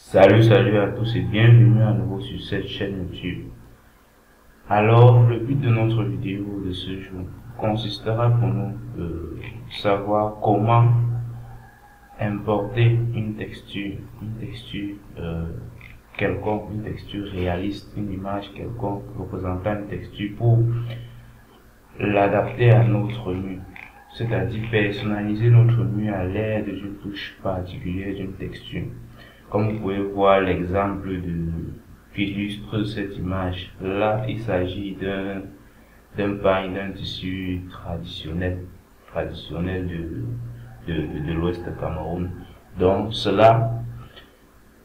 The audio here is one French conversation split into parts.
Salut à tous et bienvenue à nouveau sur cette chaîne YouTube. Alors, le but de notre vidéo de ce jour consistera pour nous de savoir comment importer une texture quelconque, une texture réaliste, une image quelconque représentant une texture pour l'adapter à notre mur. C'est-à-dire personnaliser notre mur à l'aide d'une touche particulière d'une texture. Comme vous pouvez voir l'exemple qui illustre cette image, là il s'agit d'un pagne, d'un tissu traditionnel de l'Ouest Cameroun. Donc cela,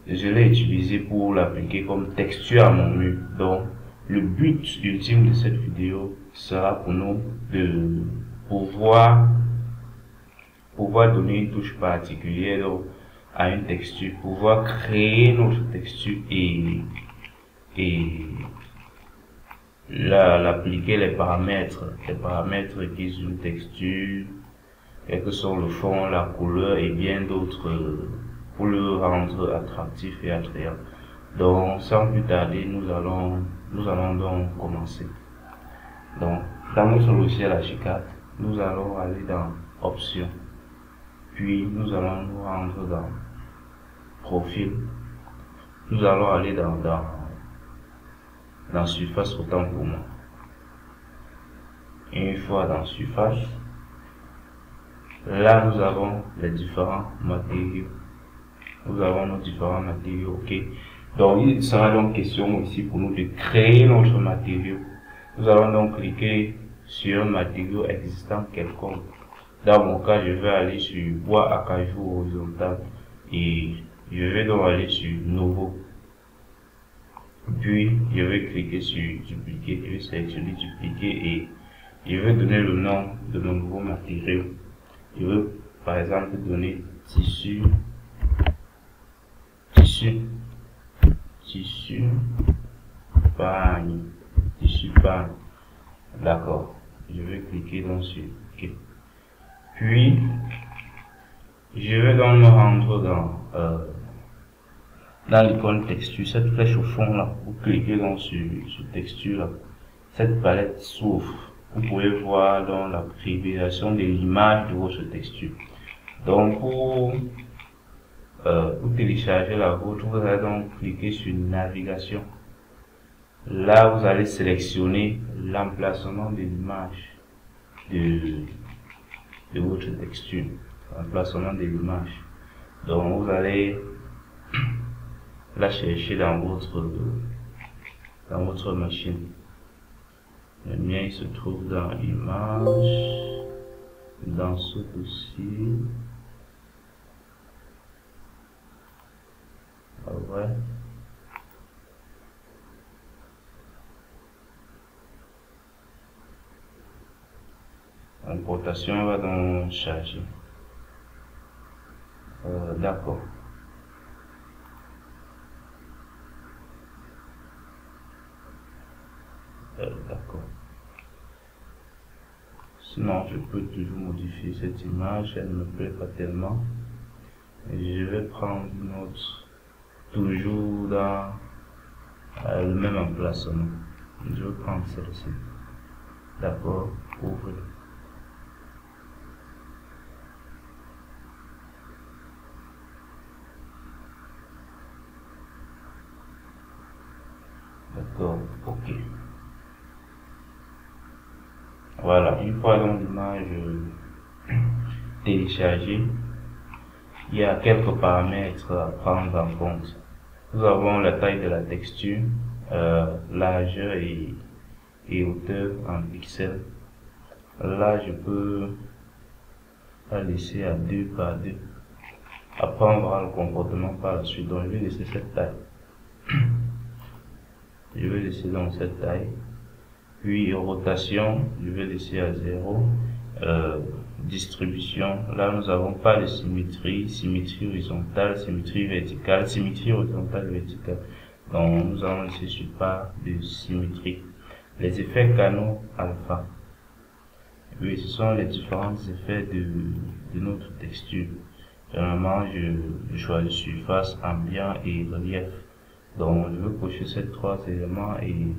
je l'ai utilisé pour l'appliquer comme texture à mon mur. Donc le but ultime de cette vidéo sera pour nous de pouvoir donner une touche particulière à une texture, pouvoir créer notre texture et l'appliquer les paramètres requis d'une texture, quel que soit le fond, la couleur et bien d'autres pour le rendre attractif et attrayant. Donc sans plus tarder, nous allons donc commencer. Donc dans notre logiciel Archicad, nous allons aller dans Options, puis nous allons nous rendre dans Profil. Nous allons aller dans Surface autant pour moi. Et une fois dans Surface, là nous avons les différents matériaux. Nous avons nos différents matériaux, ok. Donc il sera donc question ici pour nous de créer notre matériau. Nous allons donc cliquer sur un matériau existant quelconque. Dans mon cas, je vais aller sur bois acajou horizontal et je vais donc aller sur Nouveau. Puis je vais cliquer sur Dupliquer, je vais sélectionner Dupliquer et je vais donner le nom de mon nouveau matériau. Je veux par exemple donner tissu pagne. D'accord. Je vais cliquer donc sur OK. Puis je vais donc me rendre dans l'icône texture, cette flèche au fond là. Vous cliquez donc sur texture là. Cette palette s'ouvre. Vous pouvez voir dans la prévision de l'image de votre texture. Donc pour télécharger la vôtre, vous allez donc cliquer sur navigation. Là, vous allez sélectionner l'emplacement de l'image de votre texture. L'emplacement de l'image. Donc vous allez la chercher dans votre machine. Le mien il se trouve dans Images, dans ce dossier. Ouais. L'importation va donc charger. D'accord. D'accord. Sinon, je peux toujours modifier cette image, elle ne me plaît pas tellement. Et je vais prendre une autre, toujours dans le même emplacement. Je vais prendre celle-ci. D'accord, ouvrir. D'accord, ok. Voilà, une fois dans l'image téléchargée, il y a quelques paramètres à prendre en compte. Nous avons la taille de la texture, largeur et hauteur en pixels. Là, je peux la laisser à 2 par 2. Après, on verra le comportement par la suite. Donc, je vais laisser cette taille. Je vais laisser dans cette taille. Puis, rotation, je vais laisser à 0. Distribution, là, nous n'avons pas de symétrie horizontale, symétrie verticale, symétrie horizontale, verticale. Donc, nous allons laisser sur pas de symétrie. Les effets canaux alpha. Oui, ce sont les différents effets de notre texture. Généralement, je choisis surface, ambiant et relief. Donc, je veux cocher ces trois éléments et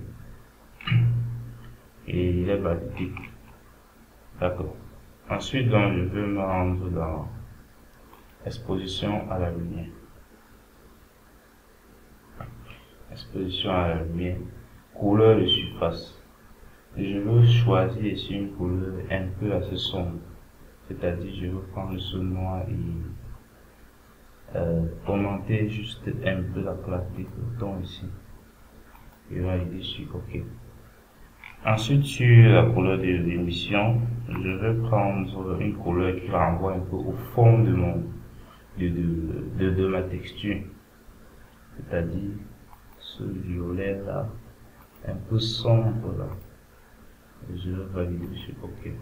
il est validé. D'accord. Ensuite, donc, je veux me rendre dans exposition à la lumière. Exposition à la lumière. Couleur de surface. Je veux choisir ici une couleur un peu assez sombre. C'est-à-dire, je veux prendre ce noir et augmenter juste un peu la clarté du ton ici. Et valider sur OK. Ensuite, sur la couleur de l'émission, je vais prendre une couleur qui renvoie un peu au fond de ma texture. C'est-à-dire ce violet là, un peu sombre là. Et je vais valider sur OK.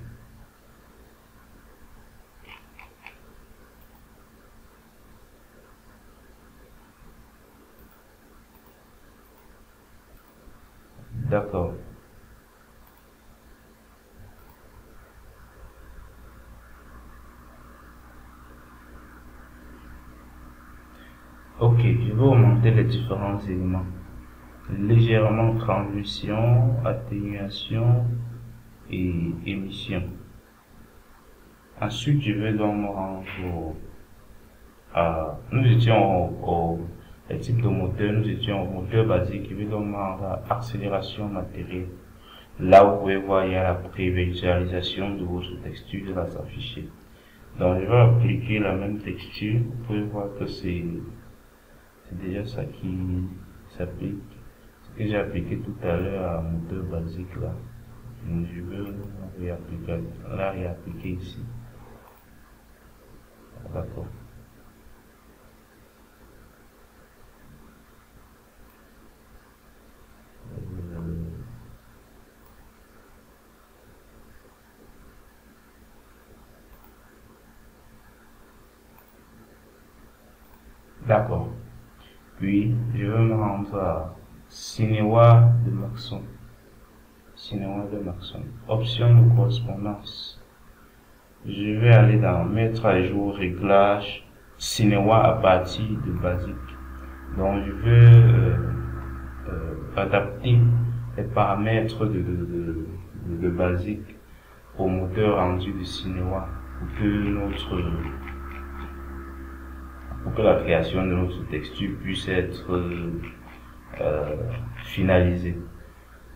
D'accord. Ok, je vais augmenter les différents éléments. Légèrement transmission, atténuation et émission. Ensuite, je vais donc me rendre nous étions au type de moteur, nous étions au moteur basique, je vais donc me rendre à accélération matérielle. Là, vous pouvez voir, il y a la prévisualisation de votre texture, de la s'afficher. Donc, je vais appliquer la même texture. Vous pouvez voir que c'est déjà ça qui s'applique. Ce que j'ai appliqué tout à l'heure à moteur basique là. Donc, je veux réappliquer ici. D'accord. D'accord. Puis, je vais me rendre à Cinéwa de Maxon. Cinéwa de Maxon. Option de correspondance. Je vais aller dans mettre à jour réglage Cinéwa à partir de basique. Donc, je veux adapter les paramètres de basique au moteur rendu de Cinéwa pour que la création de notre texture puisse être finalisée.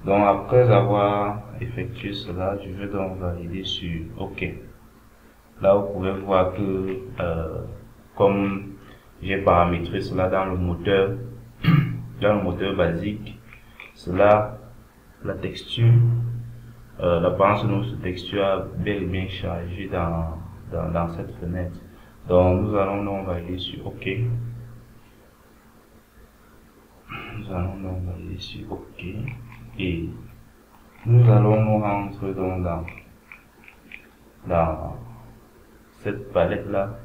Donc après avoir effectué cela, je vais donc valider sur OK. Là vous pouvez voir que comme j'ai paramétré cela dans le moteur basique, cela, la texture, l'apparence de notre texture a bel et bien chargé dans cette fenêtre. Donc nous allons donc valider sur OK. Nous allons donc valider sur OK. Et nous allons nous rendre donc dans cette palette là,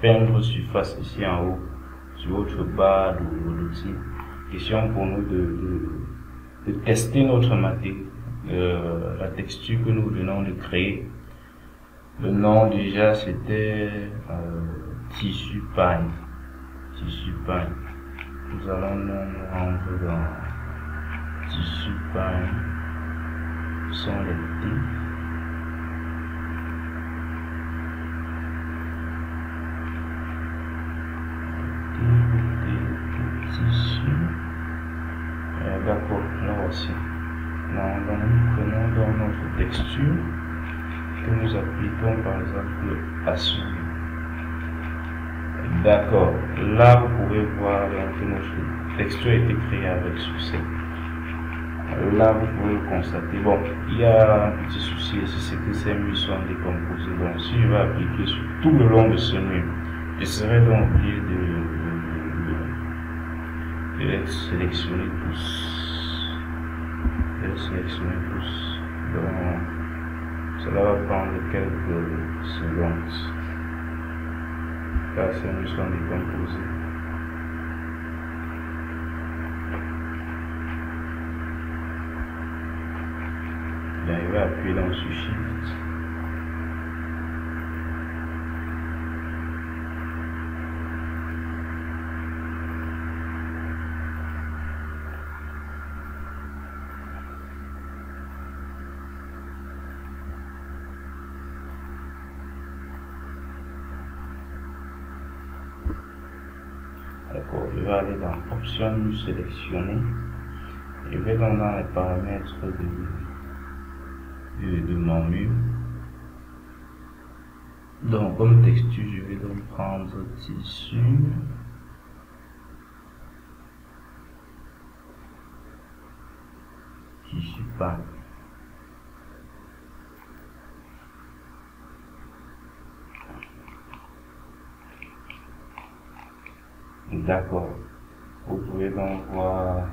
peindre surface ici en haut, sur votre barre de l'outil. Question pour nous de tester notre matière, la texture que nous venons de créer. Le nom déjà c'était tissu pagne. Nous allons nous rendre dans tissu pagne. Sont les T. Tissu. D'accord, là voici. Nous prenons dans notre texture que nous appliquons par exemple à celui. D'accord, là vous pouvez voir que notre texture a été créée avec succès. Là vous pouvez le constater. Bon, il y a un petit souci ici, c'est que ces murs sont décomposés. Donc si je vais appliquer sur tout le long de ce mur, je serai donc obligé de sélectionner tous. Donc cela va prendre quelques secondes. Là, ces murs sont décomposés. Bien, il va appuyer dans sur Shift. D'accord, je vais aller dans option sélectionner. Je vais dans les paramètres de mon mur. Donc comme texture, je vais donc prendre tissu. Tissu pas. D'accord. Vous pouvez donc voir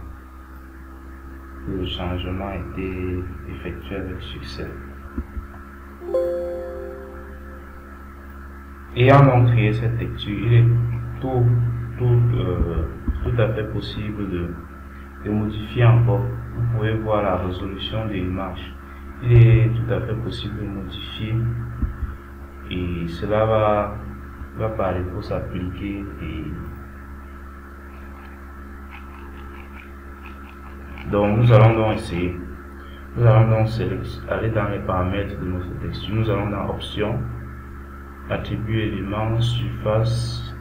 que le changement a été effectué avec succès. Ayant donc créé cette texture, il est tout à fait possible de modifier encore. Vous pouvez voir la résolution de l'image. Il est tout à fait possible de modifier et cela va par défaut s'appliquer. Donc nous allons donc essayer. Nous allons donc aller dans les paramètres de notre texture. Nous allons dans option, attribut élément, surface.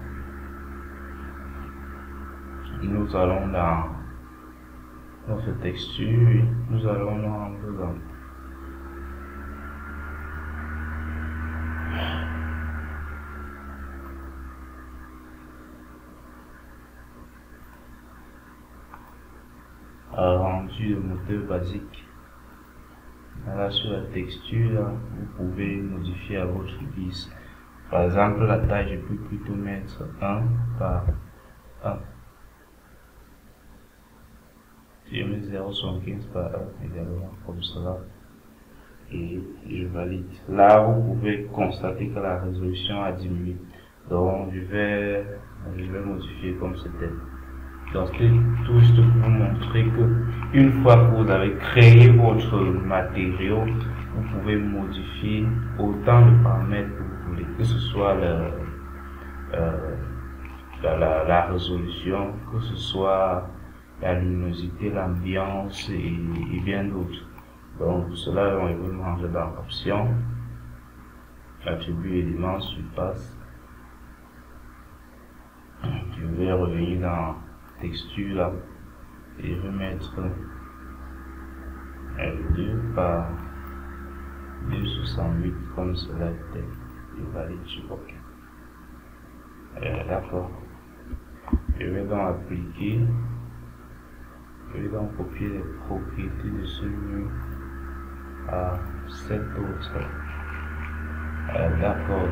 Nous allons dans notre texture. Nous allons nous rendre dans rendu de moteur basique. Là sur la texture, là, vous pouvez modifier à votre guise. Par exemple, la taille, je peux plutôt mettre 1 par 1. Je mets 0,75 par 1 également, comme cela. Et je valide. Là, vous pouvez constater que la résolution a diminué. Donc, je vais modifier comme c'était. Donc, c'est tout juste pour vous montrer que une fois que vous avez créé votre matériau, vous pouvez modifier autant de paramètres que vous voulez, que ce soit la résolution, que ce soit la luminosité, l'ambiance et bien d'autres. Donc, pour cela, on va manger dans option, attribut élément, surface. Je vais revenir dans texture là et remettre L2 par 2,68 comme cela était et valide sur OK. D'accord. Je vais donc appliquer, je vais donc copier les propriétés de ce mur à cette autre. D'accord.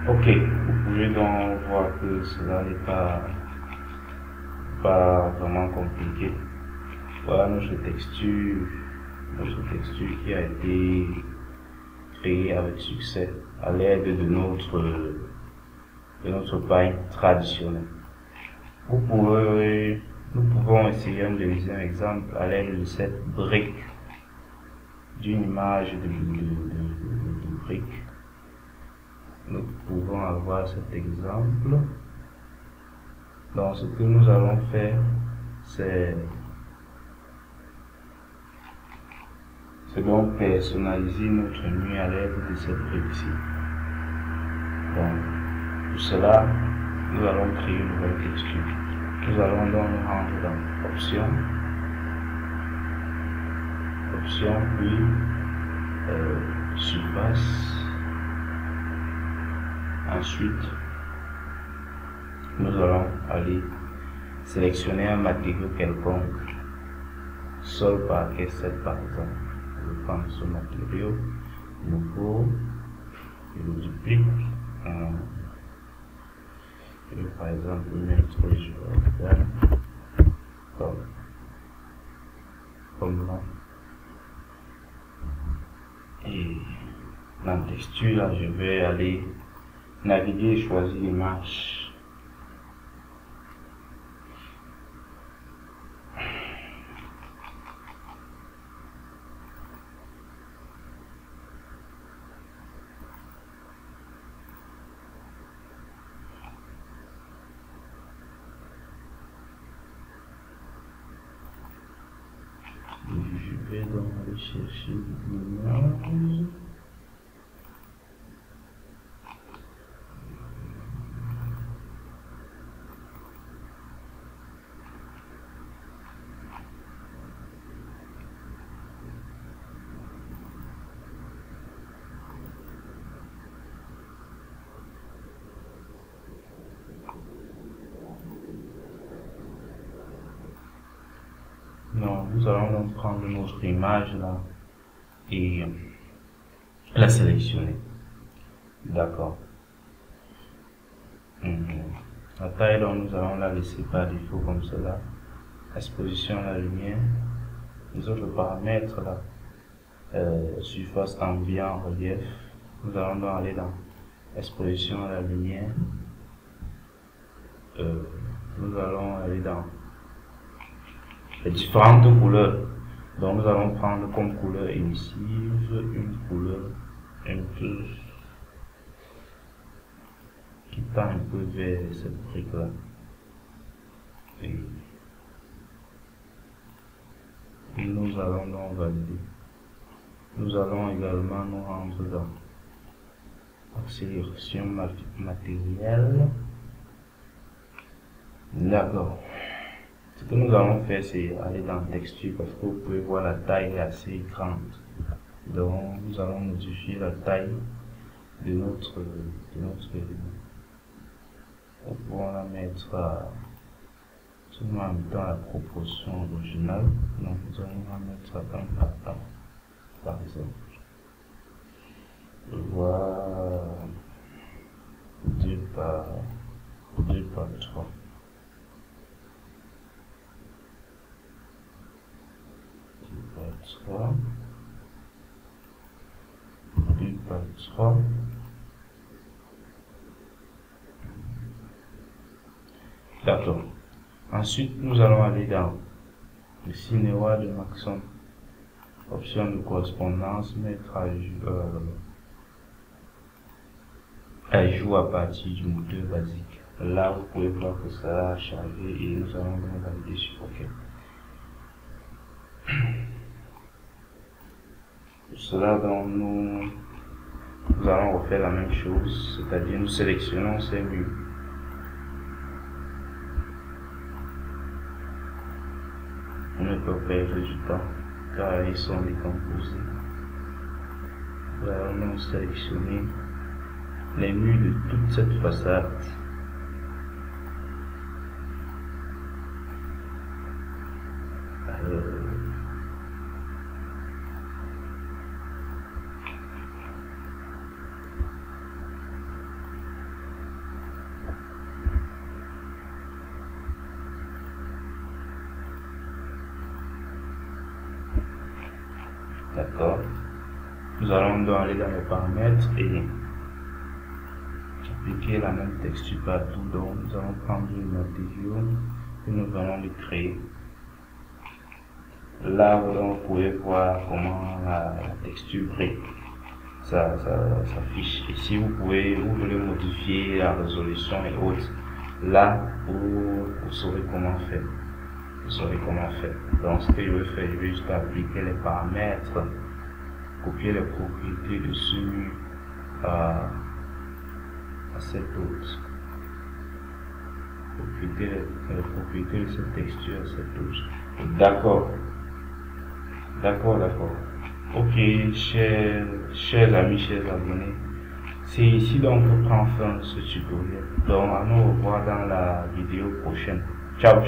Ok, vous pouvez donc voir que cela n'est pas vraiment compliqué. Voilà notre texture qui a été créée avec succès à l'aide de notre paille traditionnelle. Nous pouvons essayer un deuxième exemple à l'aide de cette brique, d'une image de brique. Nous pouvons avoir cet exemple. Donc ce que nous allons faire, c'est donc personnaliser notre mur à l'aide de cette brique-ci. Donc pour cela, nous allons créer une nouvelle texture. Nous allons donc nous rendre dans option, puis surface. Ensuite, nous allons aller sélectionner un matériau quelconque, sol, parquet, 7 par exemple. Je prends ce matériau, nouveau, je le duplique. Je vais par exemple mettre comme là. Et dans la texture, là, je vais aller naviguer et choisir l'image. Je vais donc aller chercher l'image. nous allons donc prendre notre image là et la sélectionner. D'accord. La taille, donc nous allons la laisser par défaut comme cela. Exposition à la lumière. Les autres paramètres là, surface ambiant, relief. Nous allons donc aller dans exposition à la lumière. Nous allons aller dans les différentes couleurs. Donc nous allons prendre comme couleur émissive une couleur un peu qui tend un peu vers cette brique là. Et nous allons donc valider. Nous allons également nous rendre dans accélération matérielle. D'accord. Ce que nous allons faire, c'est aller dans texture parce que vous pouvez voir la taille est assez grande. Donc nous allons modifier la taille de notre élément. Nous pouvons la mettre seulement en mettant la proportion originale. Donc nous allons la mettre à 1 par exemple. Voilà 2 par 3. Par 2 par 3. D'accord. Ensuite, nous allons aller dans le cinéma de Maxon. Option de correspondance, mettre à jour à partir du moteur basique. Là, vous pouvez voir que ça a chargé et nous allons donc valider sur OK. Pour cela, donc, nous allons refaire la même chose, c'est-à-dire nous sélectionnons ces murs. On ne peut pas perdre du temps car ils sont décomposés. Voilà, nous allons sélectionner les murs de toute cette façade. D'accord. Nous allons donc aller dans les paramètres et appliquer la même texture partout. Donc nous allons prendre le matériau et nous allons le créer. Là vous pouvez voir comment la texture brille. Ça s'affiche. Ici vous voulez modifier la résolution et autres. Là vous saurez comment faire. Donc ce que je vais faire, je vais juste appliquer les paramètres, copier les propriétés de ce mur à cette autre. Copier les propriétés de cette texture à cette autre. D'accord. Ok, chers amis, chers abonnés. C'est ici donc que prend fin ce tutoriel. Donc à nous revoir dans la vidéo prochaine. Ciao.